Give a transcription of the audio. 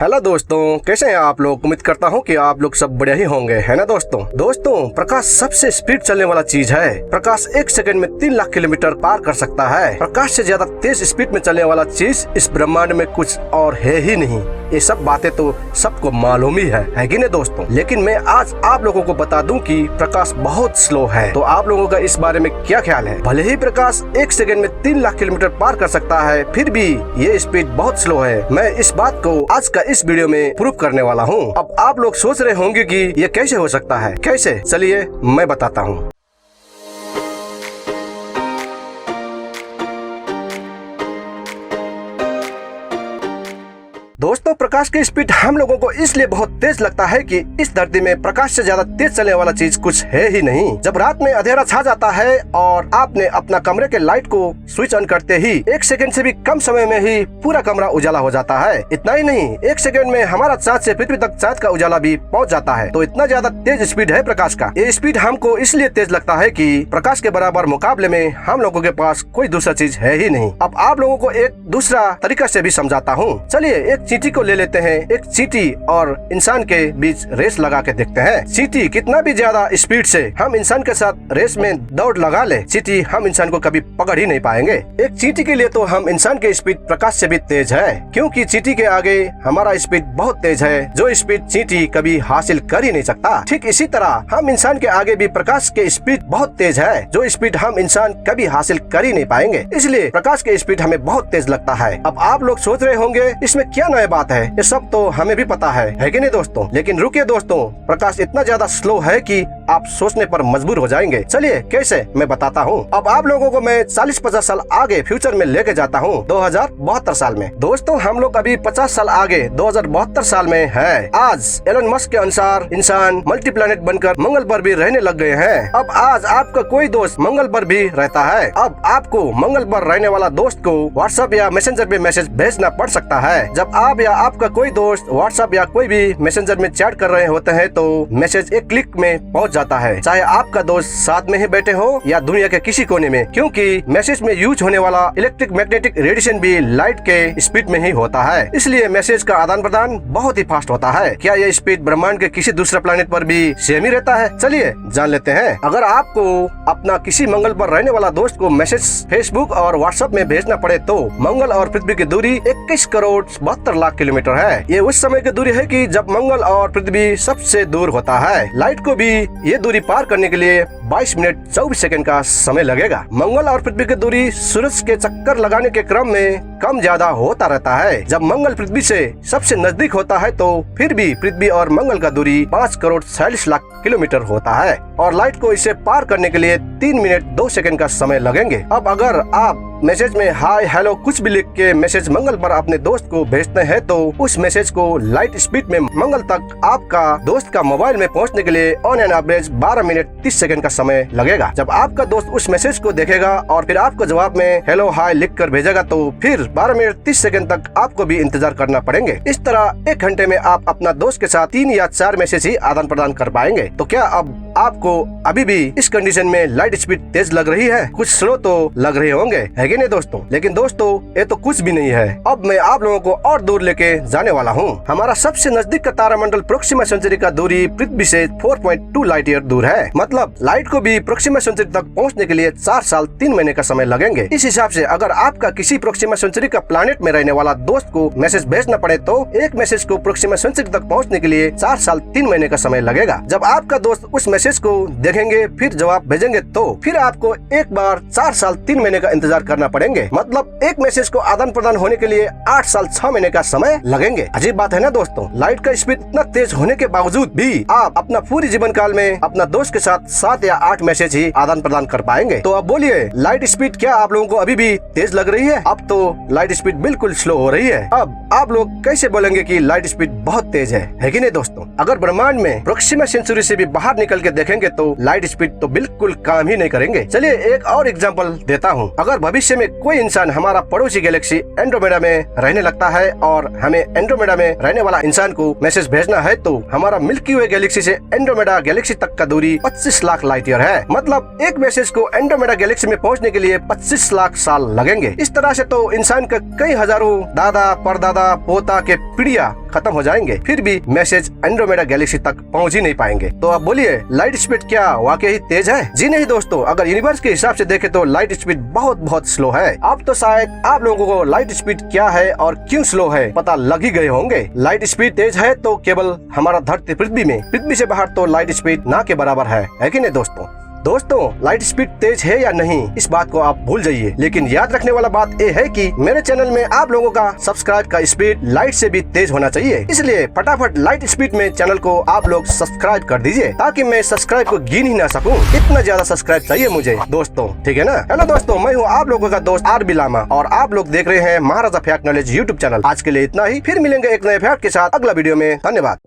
Hello दोस्तों, कैसे हैं आप लोग। उम्मीद करता हूं कि आप लोग सब बढ़िया ही होंगे, है ना दोस्तों। प्रकाश सबसे स्पीड चलने वाला चीज है। प्रकाश 1 सेकंड में 3 लाख किलोमीटर पार कर सकता है। प्रकाश से ज्यादा तेज स्पीड में चलने वाला चीज इस ब्रह्मांड में कुछ और है ही नहीं। ये सब बातें तो सबको मालूम ही है कि नहीं दोस्तों। लेकिन मैं आज आप लोगों को बता दूं कि प्रकाश बहुत स्लो है। तो आप लोगों का इस बारे में क्या ख्याल है। भले ही प्रकाश 1 सेकंड में 3 लाख किलोमीटर पार कर सकता है, फिर भी ये स्पीड बहुत स्लो है। मैं इस बात को आज का इस वीडियो में प्रूव करने वाला हूँ। अब आप लोग सोच रहे होंगे कि ये कैसे हो सकता है। कैसे, चलिए मैं बताता हूँ। दोस्तों, प्रकाश की स्पीड हम लोगों को इसलिए बहुत तेज लगता है कि इस धरती में प्रकाश से ज्यादा तेज चलने वाला चीज कुछ है ही नहीं। जब रात में अंधेरा छा जाता है और आपने अपना कमरे के लाइट को स्विच ऑन करते ही 1 सेकंड से भी कम समय में ही पूरा कमरा उजाला हो जाता है। इतना ही नहीं, 1 सेकंड में हमारा चाँद से पृथ्वी तक चाँद का उजाला भी पहुंच जाता है। तो इतना ज्यादा तेज स्पीड है प्रकाश का। ये स्पीड हमको इसलिए तेज लगता है कि प्रकाश के बराबर मुकाबले में हम लोगों के पास कोई दूसरा चीज है ही नहीं। अब आप लोगों को एक दूसरा तरीका से भी समझाता हूँ। चलिए एक चींटी को ले लेते हैं। एक चींटी और इंसान के बीच रेस लगा के देखते हैं। चींटी कितना भी ज्यादा स्पीड से हम इंसान के साथ रेस में दौड़ लगा ले, चींटी हम इंसान को कभी पकड़ ही नहीं पाएंगे। एक चींटी के लिए तो हम इंसान के स्पीड प्रकाश से भी तेज है, क्योंकि चींटी के आगे हमारा स्पीड बहुत तेज है, जो स्पीड चींटी कभी हासिल कर ही नहीं सकता। ठीक इसी तरह हम इंसान के आगे भी प्रकाश के स्पीड बहुत तेज है, जो स्पीड हम इंसान कभी हासिल कर ही नहीं पाएंगे। इसलिए प्रकाश के स्पीड हमें बहुत तेज लगता है। अब आप लोग सोच रहे होंगे इसमें क्या नया बात है। ये सब तो हमें भी पता है कि नहीं दोस्तों। लेकिन रुकिए दोस्तों, प्रकाश इतना ज्यादा स्लो है कि आप सोचने पर मजबूर हो जाएंगे। चलिए कैसे, मैं बताता हूँ। अब आप लोगों को मैं 40-50 साल आगे फ्यूचर में लेके जाता हूँ, 2072 साल में। दोस्तों, हम लोग अभी 50 साल आगे 2072 साल में है। आज एलन मस्क के अनुसार इंसान मल्टी प्लैनेट बनकर मंगल पर भी रहने लग गए हैं। अब आज आपका कोई दोस्त मंगल पर भी रहता है। अब आपको मंगल पर रहने वाला दोस्त को व्हाट्सएप या मैसेंजर पे मैसेज भेजना पड़ सकता है। जब आप या आपका कोई दोस्त व्हाट्सएप या कोई भी मैसेंजर में चैट कर रहे होते हैं तो मैसेज एक क्लिक में पहुंच जाता है, चाहे आपका दोस्त साथ में ही बैठे हो या दुनिया के किसी कोने में, क्योंकि मैसेज में यूज होने वाला इलेक्ट्रिक मैग्नेटिक रेडिएशन भी लाइट के स्पीड में ही होता है। इसलिए मैसेज का आदान प्रदान बहुत ही फास्ट होता है। क्या यह स्पीड ब्रह्मांड के किसी दूसरे प्लेनेट पर भी सेम ही रहता है? चलिए जान लेते हैं। अगर आपको अपना किसी मंगल पर रहने वाला दोस्त को मैसेज फेसबुक और व्हाट्सएप में भेजना पड़े तो मंगल और पृथ्वी की दूरी 21 करोड़ 72 लाख किलोमीटर है। ये उस समय की दूरी है कि जब मंगल और पृथ्वी सबसे दूर होता है। लाइट को भी ये दूरी पार करने के लिए 22 मिनट 24 सेकंड का समय लगेगा। मंगल और पृथ्वी की दूरी सूरज के चक्कर लगाने के क्रम में कम ज्यादा होता रहता है। जब मंगल पृथ्वी से सबसे नजदीक होता है तो फिर भी पृथ्वी और मंगल का दूरी 5 करोड़ 46 लाख किलोमीटर होता है और लाइट को इसे पार करने के लिए 3 मिनट 2 सेकंड का समय लगेंगे। अब अगर आप मैसेज में हाय हेलो कुछ भी लिख के मैसेज मंगल पर अपने दोस्त को भेजते हैं तो उस मैसेज को लाइट स्पीड में मंगल तक आपका दोस्त का मोबाइल में पहुंचने के लिए on an average 12 minute 30 second का समय लगेगा। जब आपका दोस्त उस मैसेज को देखेगा और फिर आपको जवाब में हेलो हाय लिख कर भेजेगा तो फिर 12 मिनट 30 सेकंड तक आपको भी इंतजार करना पड़ेंगे। इस तरह 1 घंटे में आप अपना दोस्त के साथ 3 या 4 मैसेज ही आदान प्रदान कर पाएंगे। तो क्या अब आपको अभी भी इस कंडीशन में लाइट स्पीड तेज लग रही है? कुछ स्लो तो लग रहे होंगे, है कि नहीं दोस्तों। लेकिन दोस्तों, ये तो कुछ भी नहीं है। अब मैं आप लोगों को और दूर लेके जाने वाला हूँ। हमारा सबसे नजदीक का तारामंडल प्रोक्सिमा सेंचुरी का दूरी पृथ्वी से 4.2 लाइट ईयर दूर है। मतलब लाइट को भी प्रोक्सिमा सेंचुरी तक पहुँचने के लिए 4 साल 3 महीने का समय लगेंगे। इस हिसाब से अगर आपका किसी प्रोक्सिमा सेंचुरी का प्लैनेट में रहने वाला दोस्त को मैसेज भेजना पड़े तो एक मैसेज को प्रोक्सिमा सेंचुरी तक पहुँचने के लिए 4 साल 3 महीने का समय लगेगा। जब आपका दोस्त उस मैसेज को देखेंगे फिर जवाब भेजेंगे तो फिर आपको एक बार 4 साल 3 महीने का इंतजार करना पड़ेंगे। मतलब एक मैसेज को आदान प्रदान होने के लिए 8 साल 6 महीने का समय लगेंगे। अजीब बात है ना दोस्तों। लाइट का स्पीड इतना तेज होने के बावजूद भी आप अपना पूरी जीवन काल में अपना दोस्त के साथ 7 या 8 मैसेज ही आदान प्रदान कर पाएंगे। तो अब बोलिए, लाइट स्पीड क्या आप लोगों को अभी भी तेज लग रही है? अब तो लाइट स्पीड बिल्कुल स्लो हो रही है। अब आप लोग कैसे बोलेंगे कि लाइट स्पीड बहुत तेज है कि नहीं दोस्तों? अगर ब्रह्मांड में प्रोक्सिमा सेंचुरी से भी बाहर निकल के देखेंगे तो लाइट स्पीड तो बिल्कुल काम ही नहीं करेंगे। चलिए एक और एग्जांपल देता हूँ। अगर भविष्य में कोई इंसान हमारा पड़ोसी गैलेक्सी एंड्रोमेडा में रहने लगता है और हमें एंड्रोमेडा में रहने वाला इंसान को मैसेज भेजना है तो हमारा मिल्की वे गैलेक्सी से एंड्रोमेडा गैलेक्सी तक का दूरी 25 लाख लाइट ईयर है। मतलब एक मैसेज को एंड्रोमेडा गैलेक्सी में पहुँचने के लिए 25 लाख साल लगेंगे। इस तरह से तो इंसान का कई हजारों दादा परदादा पोता के पीढ़ियां खत्म हो जाएंगे, फिर भी मैसेज एंड्रोमेडा गैलेक्सी तक पहुंच ही नहीं पाएंगे। तो अब बोलिए, लाइट स्पीड क्या वाकई ही तेज है? जी नहीं दोस्तों, अगर यूनिवर्स के हिसाब से देखें तो लाइट स्पीड बहुत स्लो है। अब तो शायद आप लोगों को लाइट स्पीड क्या है और क्यों स्लो है पता लग ही गए होंगे। लाइट स्पीड तेज है तो केवल हमारा धरती पृथ्वी से बाहर तो लाइट स्पीड ना के बराबर है कि नहीं दोस्तों लाइट स्पीड तेज है या नहीं इस बात को आप भूल जाइए, लेकिन याद रखने वाला बात ये है कि मेरे चैनल में आप लोगों का सब्सक्राइब का स्पीड लाइट से भी तेज होना चाहिए। इसलिए फटाफट लाइट स्पीड में चैनल को आप लोग सब्सक्राइब कर दीजिए, ताकि मैं सब्सक्राइब को गिन ही ना सकूं। इतना ज्यादा सब्सक्राइब चाहिए मुझे दोस्तों, ठीक है ना? हेलो दोस्तों, मैं हूँ आप लोगों का दोस्त RB लामा और आप लोग देख रहे हैं महाराजा फैक्ट नॉलेज यूट्यूब चैनल। आज के लिए इतना ही, फिर मिलेंगे एक नए फैक्ट के साथ अगला वीडियो में। धन्यवाद।